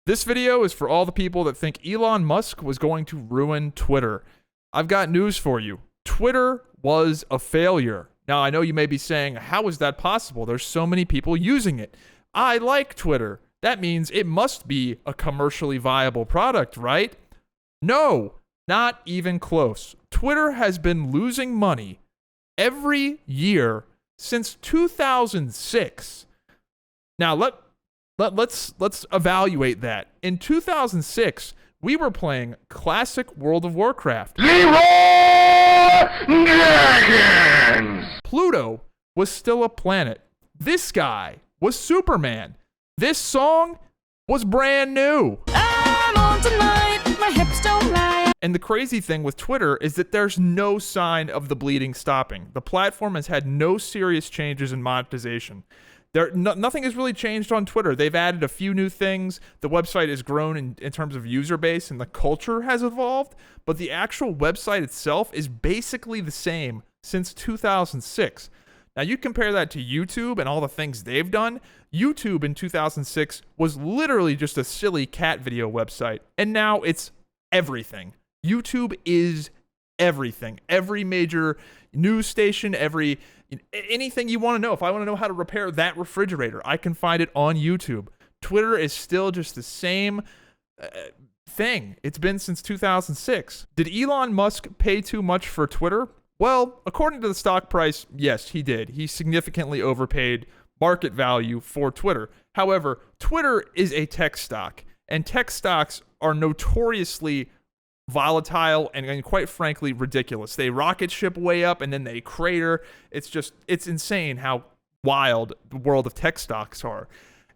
This video is for all the people that think Elon Musk was going to ruin Twitter. I've got news for you. Twitter was a failure. Now, I know you may be saying, how is that possible? There's so many people using it. I like Twitter. That means it must be a commercially viable product, right? No, not even close. Twitter has been losing money every year since 2006. Now, let's evaluate that. In 2006, we were playing classic World of Warcraft. Dragons! Pluto was still a planet. This guy was Superman. This song was brand new. I'm on tonight, my hips don't lie. And the crazy thing with Twitter is that there's no sign of the bleeding stopping. The platform has had no serious changes in monetization. Nothing has really changed on Twitter. They've added a few new things. The website has grown in terms of user base, and the culture has evolved. But the actual website itself is basically the same since 2006. Now, you compare that to YouTube and all the things they've done. YouTube in 2006 was literally just a silly cat video website. And now it's everything. YouTube is everything. Every major news station, anything you want to know. If I want to know how to repair that refrigerator, I can find it on YouTube. Twitter is still just the same thing. It's been since 2006. Did Elon Musk pay too much for Twitter? Well, according to the stock price, yes, he did. He significantly overpaid market value for Twitter. However, Twitter is a tech stock, and tech stocks are notoriously volatile and quite frankly ridiculous. They rocket ship way up and then they crater. It's insane how wild the world of tech stocks are.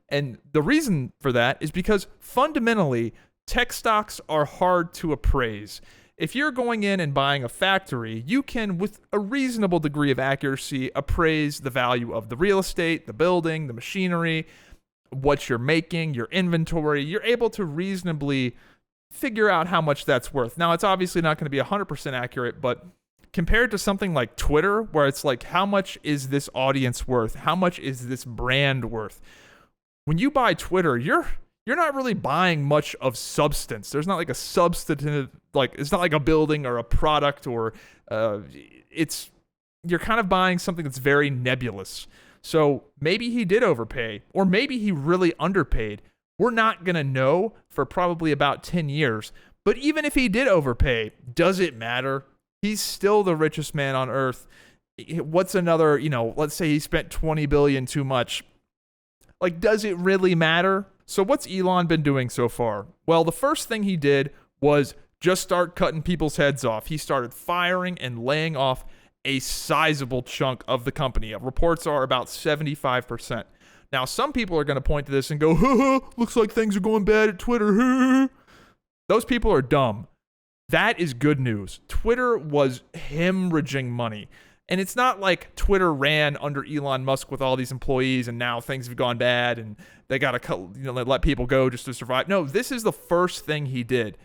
And the reason for that is because fundamentally tech stocks are hard to appraise. If you're going in and buying a factory, you can, with a reasonable degree of accuracy, appraise the value of the real estate, the building, the machinery, what you're making, your inventory. You're able to reasonably figure out how much that's worth. Now, it's obviously not going to be 100% accurate, but compared to something like Twitter, where it's like, how much is this audience worth? How much is this brand worth? When you buy Twitter, you're not really buying much of substance. There's not like a substantive, like it's not like a building or a product or you're kind of buying something that's very nebulous. So maybe he did overpay, or maybe he really underpaid. We're not going to know for probably about 10 years. But even if he did overpay, does it matter? He's still the richest man on earth. What's another, let's say he spent $20 billion too much. Like, does it really matter? So what's Elon been doing so far? Well, the first thing he did was just start cutting people's heads off. He started firing and laying off a sizable chunk of the company. Reports are about 75%. Now, some people are going to point to this and go, looks like things are going bad at Twitter. Those people are dumb. That is good news. Twitter was hemorrhaging money. And it's not like Twitter ran under Elon Musk with all these employees and now things have gone bad and they got to let people go just to survive. No, this is the first thing he did.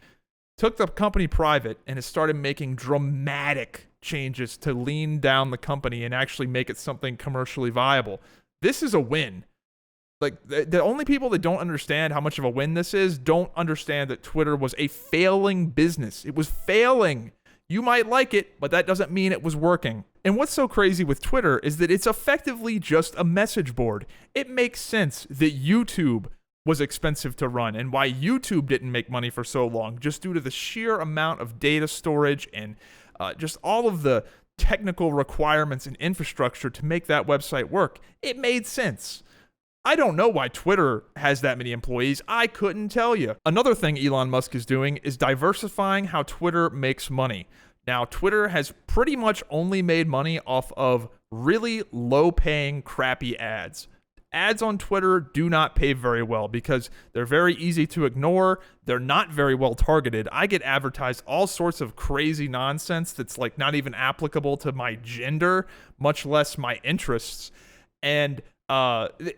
Took the company private and has started making dramatic changes to lean down the company and actually make it something commercially viable. This is a win. Like, the only people that don't understand how much of a win this is don't understand that Twitter was a failing business. It was failing. You might like it, but that doesn't mean it was working. And what's so crazy with Twitter is that it's effectively just a message board. It makes sense that YouTube was expensive to run and why YouTube didn't make money for so long, just due to the sheer amount of data storage and just all of the technical requirements and infrastructure to make that website work. It made sense. I don't know why Twitter has that many employees. I couldn't tell you. Another thing Elon Musk is doing is diversifying how Twitter makes money. Now, Twitter has pretty much only made money off of really low-paying, crappy ads. Ads on Twitter do not pay very well because they're very easy to ignore. They're not very well targeted. I get advertised all sorts of crazy nonsense that's like not even applicable to my gender, much less my interests. And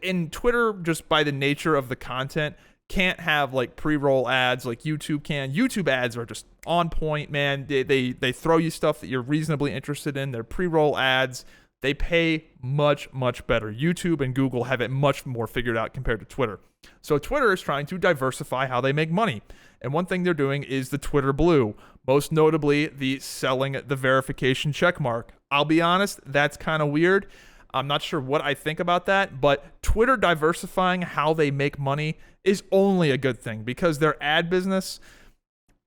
in Twitter, just by the nature of the content, can't have like pre-roll ads like YouTube can. YouTube ads are just on point, man. They throw you stuff that you're reasonably interested in. They're pre-roll ads. They pay much, much better. YouTube and Google have it much more figured out compared to Twitter. So Twitter is trying to diversify how they make money. And one thing they're doing is the Twitter Blue, most notably the selling the verification check mark. I'll be honest, that's kind of weird. I'm not sure what I think about that, but Twitter diversifying how they make money is only a good thing because their ad business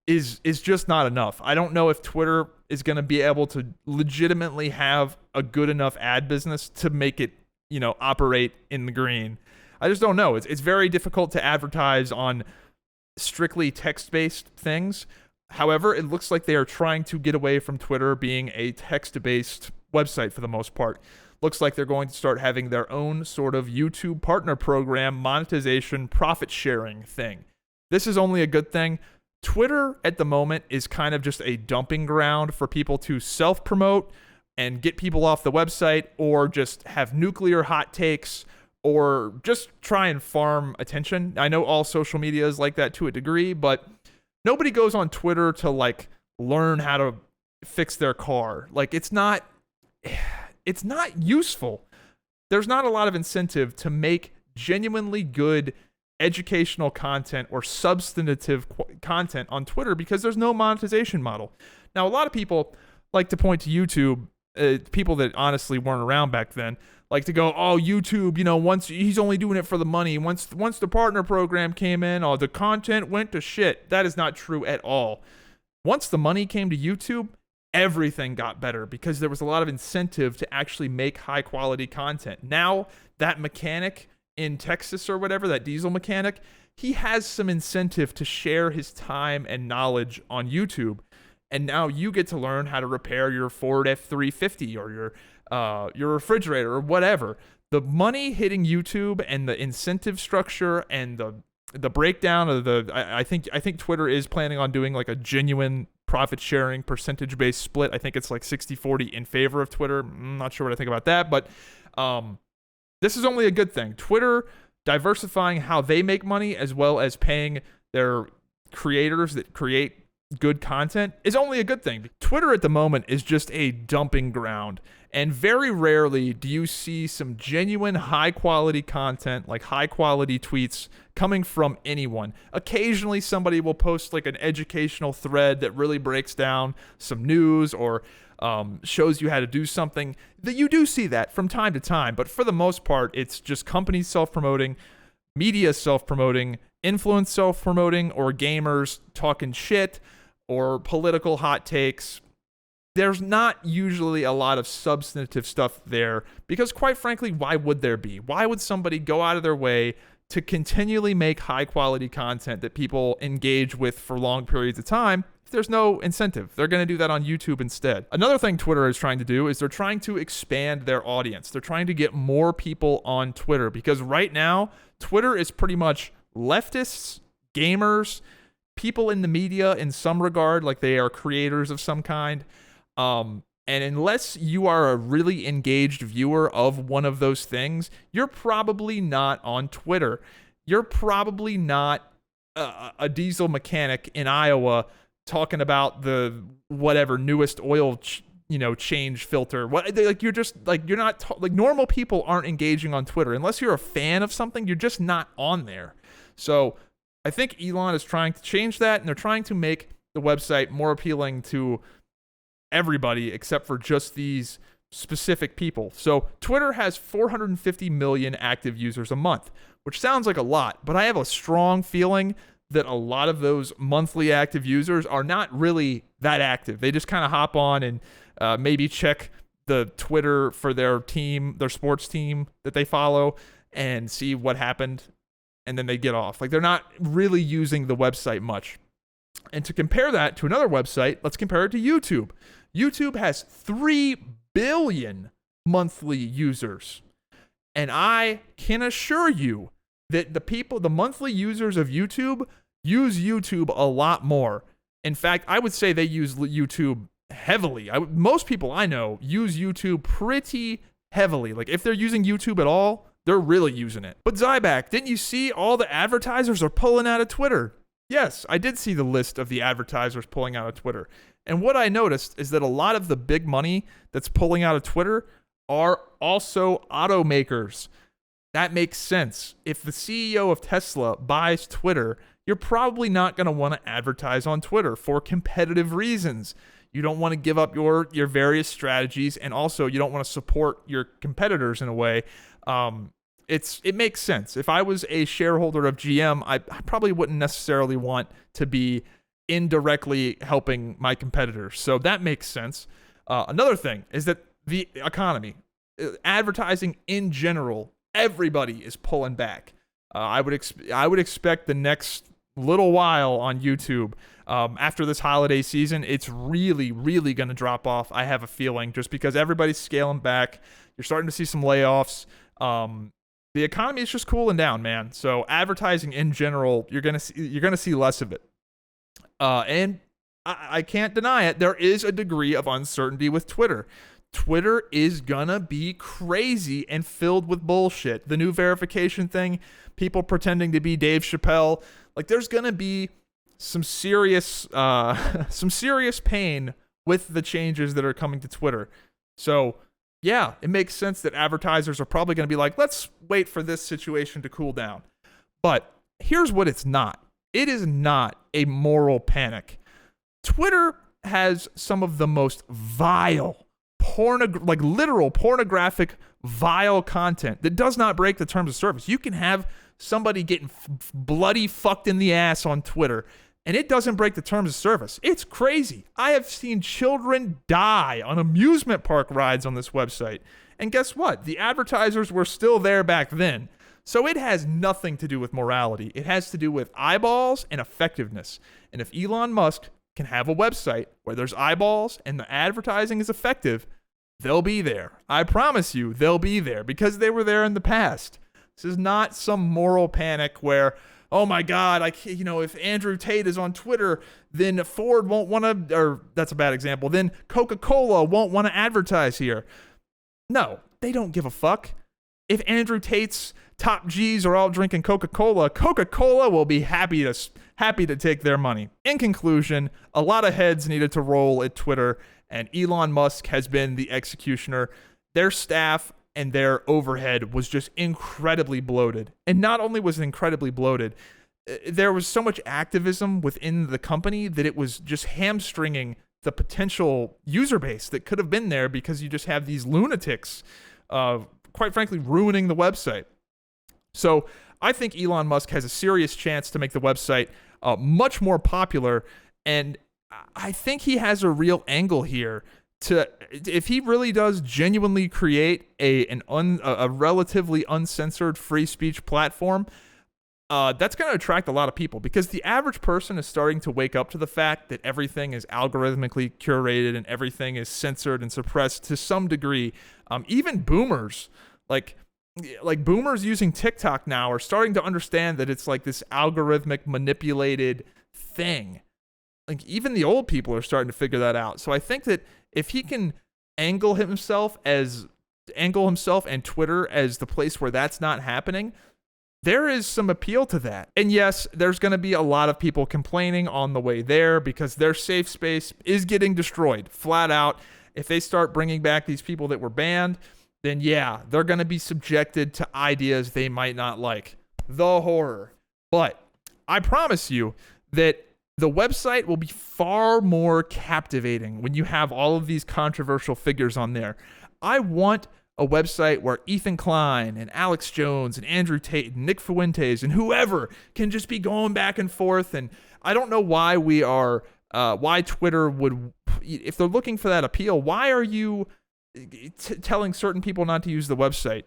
is just not enough. I don't know if Twitter is going to be able to legitimately have a good enough ad business to make it, operate in the green. I just don't know. It's very difficult to advertise on strictly text-based things. However, it looks like they are trying to get away from Twitter being a text-based website for the most part. Looks like they're going to start having their own sort of YouTube partner program, monetization, profit sharing thing. This is only a good thing. Twitter at the moment is kind of just a dumping ground for people to self-promote and get people off the website, or just have nuclear hot takes, or just try and farm attention. I know all social media is like that to a degree, but nobody goes on Twitter to learn how to fix their car. It's not useful. There's not a lot of incentive to make genuinely good educational content or substantive content on Twitter because there's no monetization model. Now, a lot of people like to point to YouTube, people that honestly weren't around back then, like to go, oh, YouTube, once he's only doing it for the money. Once the partner program came in, the content went to shit. That is not true at all. Once the money came to YouTube, everything got better because there was a lot of incentive to actually make high quality content. Now that mechanic in Texas or whatever, that diesel mechanic, he has some incentive to share his time and knowledge on YouTube. And now you get to learn how to repair your Ford F-350 or your refrigerator or whatever. The money hitting YouTube and the incentive structure and the breakdown of I think Twitter is planning on doing a genuine profit sharing percentage based split. I think it's 60-40 in favor of Twitter. I'm not sure what I think about that, but this is only a good thing. Twitter diversifying how they make money as well as paying their creators that create good content is only a good thing. Twitter at the moment is just a dumping ground, and very rarely do you see some genuine high quality content, high quality tweets coming from anyone. Occasionally somebody will post an educational thread that really breaks down some news or shows you how to do something. That you do see that from time to time, but for the most part it's just companies self-promoting, media self-promoting, influence self-promoting, or gamers talking shit or political hot takes. There's not usually a lot of substantive stuff there because, quite frankly, why would there be? Why would somebody go out of their way to continually make high quality content that people engage with for long periods of time if there's no incentive? They're going to do that on YouTube instead. Another thing Twitter is trying to do is they're trying to expand their audience. They're trying to get more people on Twitter because right now Twitter is pretty much leftists, gamers, people in the media in some regard, they are creators of some kind. And unless you are a really engaged viewer of one of those things, you're probably not on Twitter. You're probably not a diesel mechanic in Iowa talking about the whatever newest oil change filter. You're not normal people aren't engaging on Twitter unless you're a fan of something. You're just not on there. So I think Elon is trying to change that, and they're trying to make the website more appealing to everybody except for just these specific people. So Twitter has 450 million active users a month, which sounds like a lot, but I have a strong feeling that a lot of those monthly active users are not really that active. They just kind of hop on and maybe check the Twitter for their team, their sports team that they follow, and see what happened, and then they get off. They're not really using the website much. And to compare that to another website, let's compare it to YouTube. YouTube has 3 billion monthly users. And I can assure you that the monthly users of YouTube use YouTube a lot more. In fact, I would say they use YouTube heavily. Most people I know use YouTube pretty heavily. If they're using YouTube at all, they're really using it. But Zyback, didn't you see all the advertisers are pulling out of Twitter? Yes, I did see the list of the advertisers pulling out of Twitter. And what I noticed is that a lot of the big money that's pulling out of Twitter are also automakers. That makes sense. If the CEO of Tesla buys Twitter, you're probably not going to want to advertise on Twitter for competitive reasons. You don't want to give up your various strategies, and also you don't want to support your competitors in a way. It makes sense. If I was a shareholder of GM, I probably wouldn't necessarily want to be indirectly helping my competitors. So that makes sense. Another thing is that the economy, advertising in general, everybody is pulling back. I would expect the next little while on YouTube, after this holiday season, it's really, really going to drop off. I have a feeling, just because everybody's scaling back. You're starting to see some layoffs. The economy is just cooling down, man. So advertising in general, you're gonna see less of it. And I can't deny it. There is a degree of uncertainty with Twitter. Twitter is gonna be crazy and filled with bullshit. The new verification thing, people pretending to be Dave Chappelle, like there's gonna be some serious pain with the changes that are coming to Twitter. So yeah, it makes sense that advertisers are probably gonna be like, let's wait for this situation to cool down. But here's what it's not. It is not a moral panic. Twitter has some of the most vile, literal pornographic, vile content that does not break the terms of service. You can have somebody getting bloody fucked in the ass on Twitter, and it doesn't break the terms of service. It's crazy. I have seen children die on amusement park rides on this website. And guess what? The advertisers were still there back then. So it has nothing to do with morality. It has to do with eyeballs and effectiveness. And if Elon Musk can have a website where there's eyeballs and the advertising is effective, they'll be there. I promise you, they'll be there because they were there in the past. This is not some moral panic where, oh my God, if Andrew Tate is on Twitter, then Ford won't want to, or that's a bad example, then Coca-Cola won't want to advertise here. No, they don't give a fuck. If Andrew Tate's top G's are all drinking Coca-Cola, Coca-Cola will be happy to take their money. In conclusion, a lot of heads needed to roll at Twitter, and Elon Musk has been the executioner. Their staff and their overhead was just incredibly bloated. And not only was it incredibly bloated, there was so much activism within the company that it was just hamstringing the potential user base that could have been there, because you just have these lunatics, quite frankly, ruining the website. So I think Elon Musk has a serious chance to make the website much more popular, and I think he has a real angle here if he really does genuinely create a relatively uncensored free speech platform. That's going to attract a lot of people, because the average person is starting to wake up to the fact that everything is algorithmically curated and everything is censored and suppressed to some degree. Even boomers, like boomers using TikTok now, are starting to understand that it's like this algorithmic manipulated thing. Like even the old people are starting to figure that out. So I think that if he can angle himself and Twitter as the place where that's not happening, there is some appeal to that. And yes, there's going to be a lot of people complaining on the way there, because their safe space is getting destroyed flat out. If they start bringing back these people that were banned, then yeah, they're going to be subjected to ideas they might not like. The horror. But I promise you that the website will be far more captivating when you have all of these controversial figures on there. I want a website where Ethan Klein and Alex Jones and Andrew Tate and Nick Fuentes and whoever can just be going back and forth. And I don't know why why Twitter would, if they're looking for that appeal, why are you telling certain people not to use the website?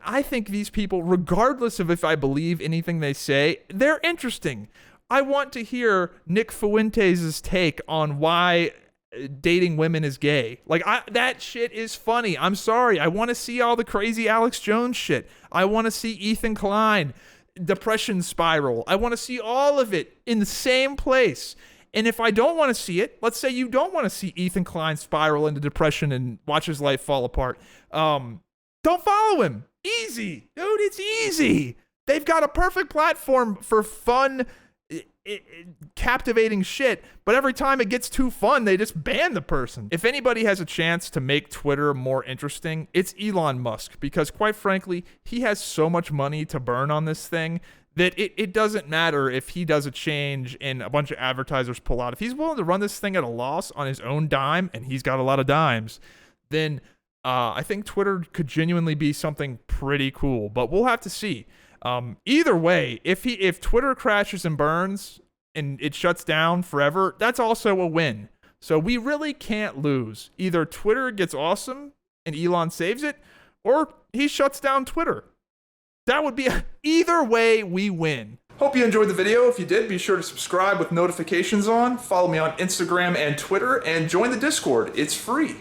I think these people, regardless of if I believe anything they say, they're interesting. I want to hear Nick Fuentes' take on why dating women is gay. That shit is funny. I'm sorry. I want to see all the crazy Alex Jones shit. I want to see Ethan Klein, depression spiral. I want to see all of it in the same place. And if I don't want to see it, let's say you don't want to see Ethan Klein spiral into depression and watch his life fall apart, don't follow him. Easy. Dude, it's easy. They've got a perfect platform for fun, captivating shit, but every time it gets too fun, they just ban the person. If anybody has a chance to make Twitter more interesting, it's Elon Musk, because quite frankly, he has so much money to burn on this thing that it doesn't matter if he does a change and a bunch of advertisers pull out. If he's willing to run this thing at a loss on his own dime, and he's got a lot of dimes, then I think Twitter could genuinely be something pretty cool, but we'll have to see. Either way, if Twitter crashes and burns and it shuts down forever, that's also a win. So we really can't lose. Either Twitter gets awesome and Elon saves it, or he shuts down Twitter. That would be either way we win. Hope you enjoyed the video. If you did, be sure to subscribe with notifications on. Follow me on Instagram and Twitter, and join the Discord. It's free.